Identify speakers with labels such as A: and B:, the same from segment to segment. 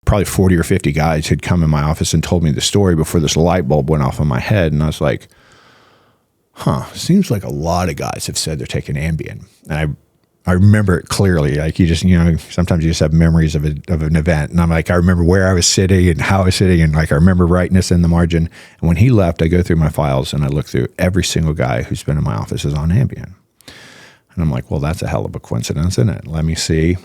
A: probably 40 or 50 guys had come in my office and told me the story before this light bulb went off in my head. And I was like, seems like a lot of guys have said they're taking Ambien. And I remember it clearly. Like, you just, sometimes you just have memories of an event. And I'm like, I remember where I was sitting and how I was sitting. And like, I remember writing this in the margin. And when he left, I go through my files and I look through every single guy who's been in my office is on Ambien. And I'm like, well, that's a hell of a coincidence, isn't it? Let me see.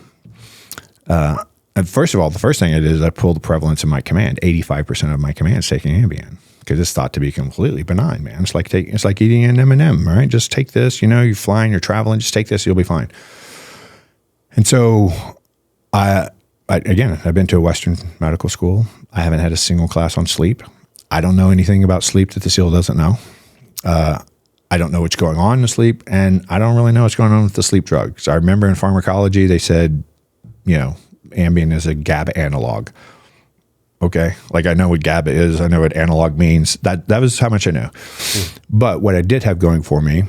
A: And first of all, the first thing I did is I pulled the prevalence of my command. 85% of my command is taking Ambien because it's thought to be completely benign, man. It's like eating an M&M, right? Just take this, you're flying, you're traveling, just take this, you'll be fine. And so I've been to a Western medical school. I haven't had a single class on sleep. I don't know anything about sleep that the SEAL doesn't know. I don't know what's going on in the sleep, and I don't really know what's going on with the sleep drugs. I remember in pharmacology, they said, Ambien is a GABA analog. Okay. Like, I know what GABA is. I know what analog means. That was how much I know. But what I did have going for me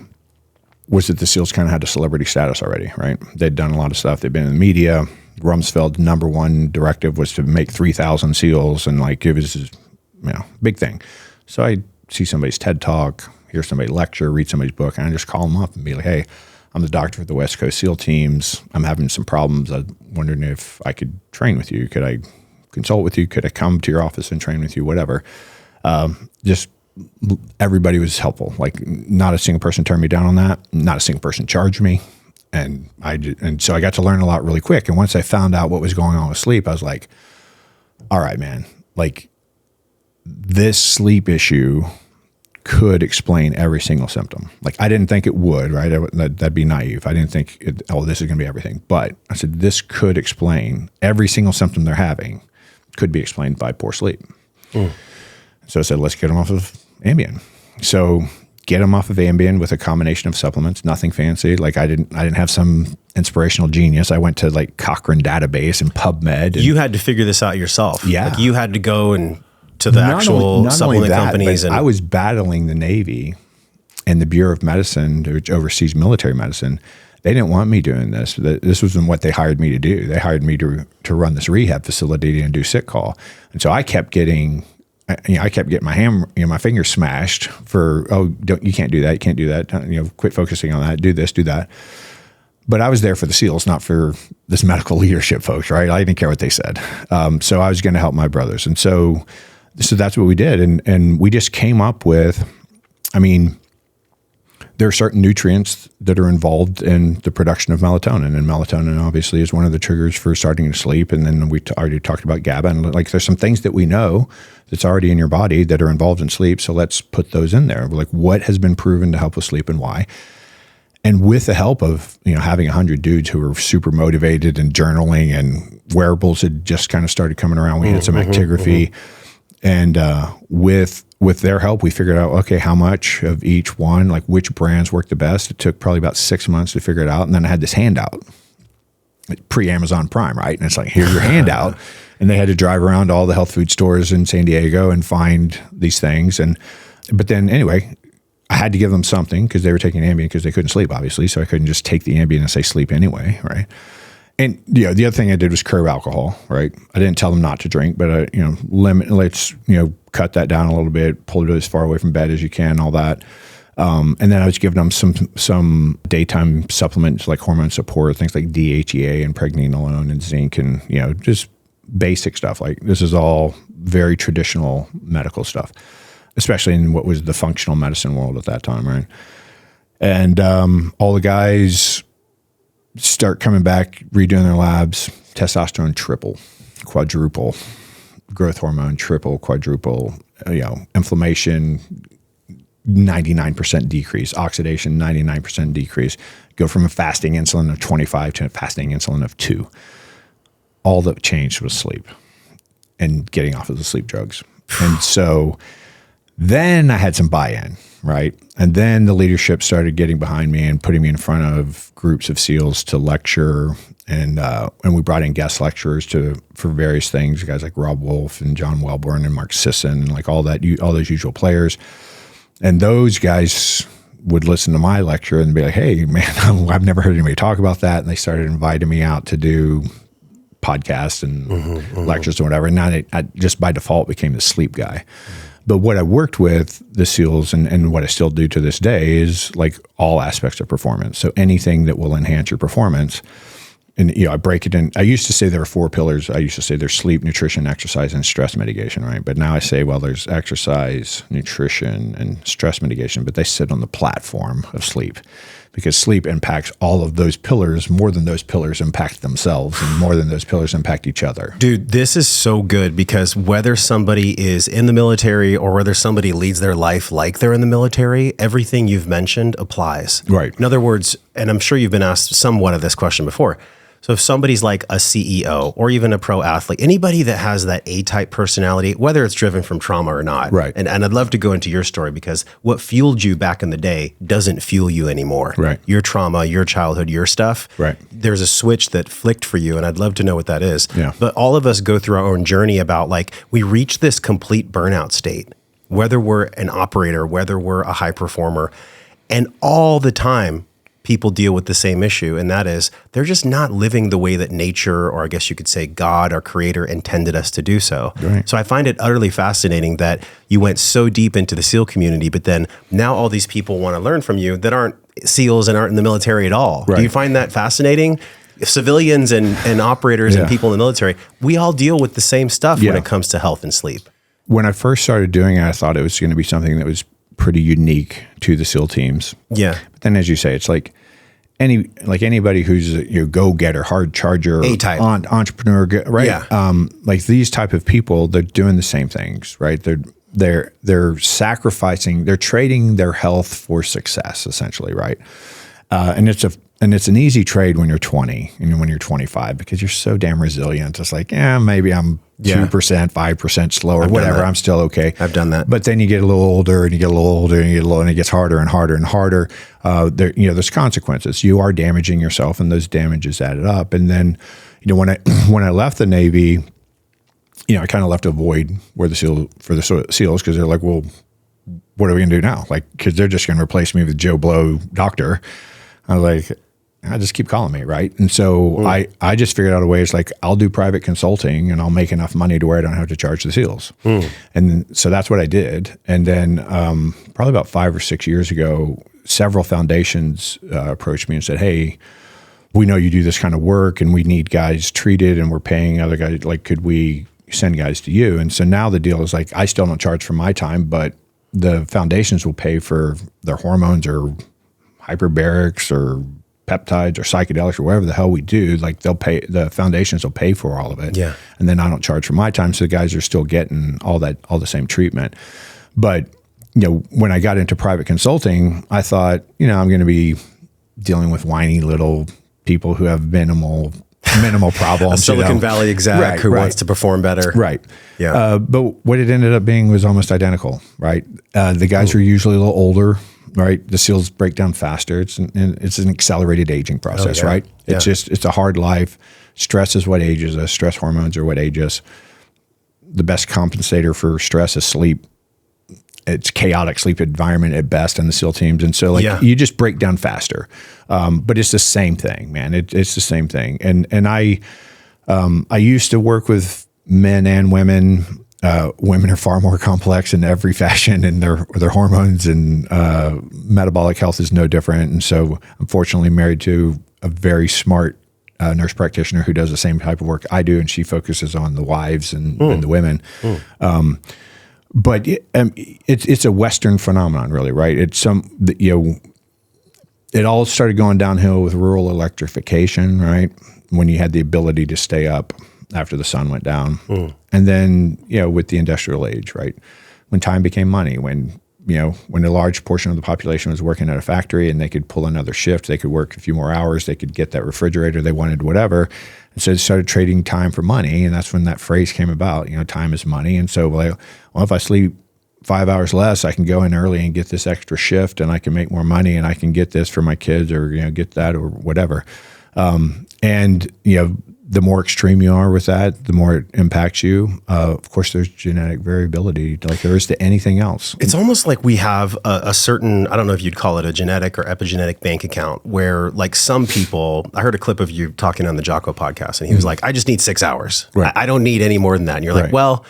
A: was that the SEALs kind of had a celebrity status already, right? They'd done a lot of stuff. They'd been in the media. Rumsfeld's number one directive was to make 3,000 SEALs, and like, it was, big thing. So I see somebody's TED Talk, hear somebody lecture, read somebody's book, and I just call them up and be like, hey, I'm the doctor for the West Coast SEAL teams. I'm having some problems. I'm wondering if I could train with you. Could I consult with you? Could I come to your office and train with you? Whatever. Just everybody was helpful. Like, not a single person turned me down on that. Not a single person charged me. And so I got to learn a lot really quick. And once I found out what was going on with sleep, I was like, all right, man, like, this sleep issue could explain every single symptom. Like, I didn't think it would, right? That'd be naive. I didn't think, this is going to be everything. But I said, this could explain every single symptom they're having could be explained by poor sleep. So I said, let's get them off of Ambien. So get them off of Ambien with a combination of supplements, nothing fancy. Like, I didn't have some inspirational genius. I went to like Cochrane database and PubMed.
B: You had to figure this out yourself.
A: Yeah.
B: Like, you had to go and to the actual supplement companies.
A: I was battling the Navy and the Bureau of Medicine, which oversees military medicine. They didn't want me doing this. This wasn't what they hired me to do. They hired me to run this rehab facility and do sick call. And so I kept getting, my fingers smashed for, you can't do that. You can't do that. Quit focusing on that. Do this, do that. But I was there for the SEALs, not for this medical leadership folks, right? I didn't care what they said. So I was going to help my brothers. And so that's what we did. And we just came up with, there are certain nutrients that are involved in the production of melatonin. And melatonin obviously is one of the triggers for starting to sleep. And then we already talked about GABA. And like, there's some things that we know that's already in your body that are involved in sleep. So let's put those in there. Like, what has been proven to help with sleep and why? And with the help of, having 100 dudes who were super motivated and journaling, and wearables had just kind of started coming around. We had some actigraphy. And with their help, we figured out, okay, how much of each one, like which brands work the best. It took probably about 6 months to figure it out. And then I had this handout, pre-Amazon Prime, right? And it's like, here's your handout. And they had to drive around to all the health food stores in San Diego and find these things. But then anyway, I had to give them something because they were taking Ambien because they couldn't sleep, obviously. So I couldn't just take the Ambien and say sleep anyway, right? And the other thing I did was curb alcohol, right? I didn't tell them not to drink, but let's cut that down a little bit, pull it as far away from bed as you can, all that. And then I was giving them some daytime supplements like hormone support, things like DHEA and pregnenolone and zinc, and just basic stuff. Like, this is all very traditional medical stuff, especially in what was the functional medicine world at that time, right? And all the guys start coming back, redoing their labs, testosterone triple, quadruple, growth hormone triple, quadruple, inflammation 99% decrease, oxidation 99% decrease, go from a fasting insulin of 25 to a fasting insulin of 2. All that changed was sleep and getting off of the sleep drugs. And so then I had some buy-in, right? And then the leadership started getting behind me and putting me in front of groups of SEALs to lecture. And we brought in guest lecturers for various things, guys like Rob Wolf and John Welborn and Mark Sisson, and like all those usual players. And those guys would listen to my lecture and be like, hey, man, I've never heard anybody talk about that. And they started inviting me out to do podcasts and lectures and whatever. And now I just by default became the sleep guy. But what I worked with the SEALs and what I still do to this day is like all aspects of performance. So anything that will enhance your performance. And, I break it in. I used to say there were 4 pillars. I used to say there's sleep, nutrition, exercise, and stress mitigation, right? But now I say, well, there's exercise, nutrition, and stress mitigation, but they sit on the platform of sleep because sleep impacts all of those pillars more than those pillars impact themselves and more than those pillars impact each other.
B: Dude, this is so good because whether somebody is in the military or whether somebody leads their life like they're in the military, everything you've mentioned applies.
A: Right.
B: In other words, and I'm sure you've been asked somewhat of this question before, so if somebody's like a CEO or even a pro athlete, anybody that has that A-type personality, whether it's driven from trauma or not,
A: right?
B: And I'd love to go into your story because what fueled you back in the day doesn't fuel you anymore.
A: Right.
B: Your trauma, your childhood, your stuff.
A: Right.
B: There's a switch that flicked for you, and I'd love to know what that is.
A: Yeah.
B: But all of us go through our own journey about like we reach this complete burnout state, whether we're an operator, whether we're a high performer, and all the time people deal with the same issue, and that is they're just not living the way that nature, or I guess you could say God, our creator, intended us to do so.
A: Right.
B: So I find it utterly fascinating that you went so deep into the SEAL community, but then now all these people want to learn from you that aren't SEALs and aren't in the military at all.
A: Right.
B: Do you find that fascinating? Civilians and operators and people in the military, we all deal with the same stuff when it comes to health and sleep.
A: When I first started doing it, I thought it was going to be something that was pretty unique to the SEAL teams.
B: Yeah.
A: But then, as you say, it's like anybody who's a go-getter, hard charger,
B: A-type.
A: Entrepreneur, right?
B: Yeah.
A: Like these type of people, they're doing the same things, right? They're sacrificing, they're trading their health for success, essentially, right? And it's an easy trade when you're 20 and when you're 25 because you're so damn resilient. It's like, maybe I'm 2%, 5% slower, whatever. I'm still okay.
B: I've done that.
A: But then you get a little older and you get a little older and and it gets harder and harder and harder. There's consequences. You are damaging yourself and those damages added up. And then, when I left the Navy, I kind of left a void where the SEALs because they're like, well, what are we going to do now? Like, because they're just going to replace me with Joe Blow doctor. I was like, I just keep calling me, right? And so I just figured out a way. It's like I'll do private consulting and I'll make enough money to where I don't have to charge the SEALs. And so that's what I did. And then probably about 5 or 6 years ago, several foundations approached me and said, hey, we know you do this kind of work and we need guys treated and we're paying other guys. Like, could we send guys to you? And so now the deal is like I still don't charge for my time, but the foundations will pay for their hormones or hyperbarics or peptides or psychedelics or whatever the hell we do. Like the foundations will pay for all of it.
B: Yeah.
A: And then I don't charge for my time. So the guys are still getting all the same treatment. But, when I got into private consulting, I thought, I'm going to be dealing with whiny little people who have minimal problems.
B: A Silicon Valley exec who wants to perform better.
A: Right.
B: Yeah.
A: But what it ended up being was almost identical, right? The guys were usually a little older, right? The SEALs break down faster. It's an accelerated aging process, right? It's a hard life. Stress is what ages us. Stress hormones are what age us. The best compensator for stress is sleep. It's chaotic sleep environment at best in the SEAL teams. And so you just break down faster. But it's the same thing, man. It's the same thing. And I used to work with men and women. Women are far more complex in every fashion, and their hormones and metabolic health is no different. And so I'm fortunately married to a very smart nurse practitioner who does the same type of work I do. And she focuses on the wives and the women. But it's a Western phenomenon, really, right? It's it all started going downhill with rural electrification, right? When you had the ability to stay up after the sun went down, and then with the industrial age, right? When time became money, when a large portion of the population was working at a factory and they could pull another shift, they could work a few more hours, they could get that refrigerator they wanted, whatever. And so they started trading time for money. And that's when that phrase came about, time is money. And so, well, if I sleep 5 hours less, I can go in early and get this extra shift and I can make more money and I can get this for my kids or, get that or whatever. And the more extreme you are with that, the more it impacts you. Of course, there's genetic variability like there is to anything else.
B: It's almost like we have a certain, I don't know if you'd call it a genetic or epigenetic bank account where like some people, I heard a clip of you talking on the Jocko podcast and he was like, I just need 6 hours.
A: Right.
B: I don't need any more than that. And you're like, well,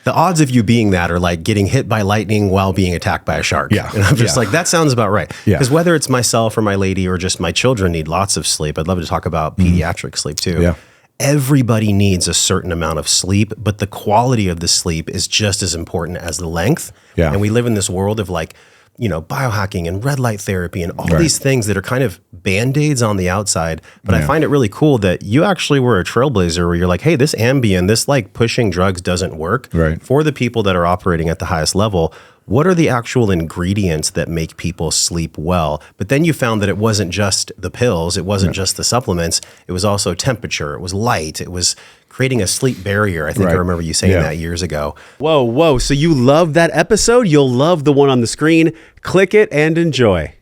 B: the odds of you being that are like getting hit by lightning while being attacked by a shark.
A: Yeah.
B: And I'm just like, that sounds about right.
A: Yeah.
B: Because whether it's myself or my lady or just my children need lots of sleep. I'd love to talk about pediatric sleep too.
A: Yeah.
B: Everybody needs a certain amount of sleep, but the quality of the sleep is just as important as the length.
A: Yeah.
B: And we live in this world of like, you know, biohacking and red light therapy and all these things that are kind of band-aids on the outside. But I find it really cool that you actually were a trailblazer where you're like, hey, this Ambien, this like pushing drugs doesn't work.
A: Right.
B: For the people that are operating at the highest level, what are the actual ingredients that make people sleep well? But then you found that it wasn't just the pills, it wasn't just the supplements, it was also temperature, it was light, it was creating a sleep barrier. I think I remember you saying that years ago.
C: Whoa. So you love that episode? You'll love the one on the screen. Click it and enjoy.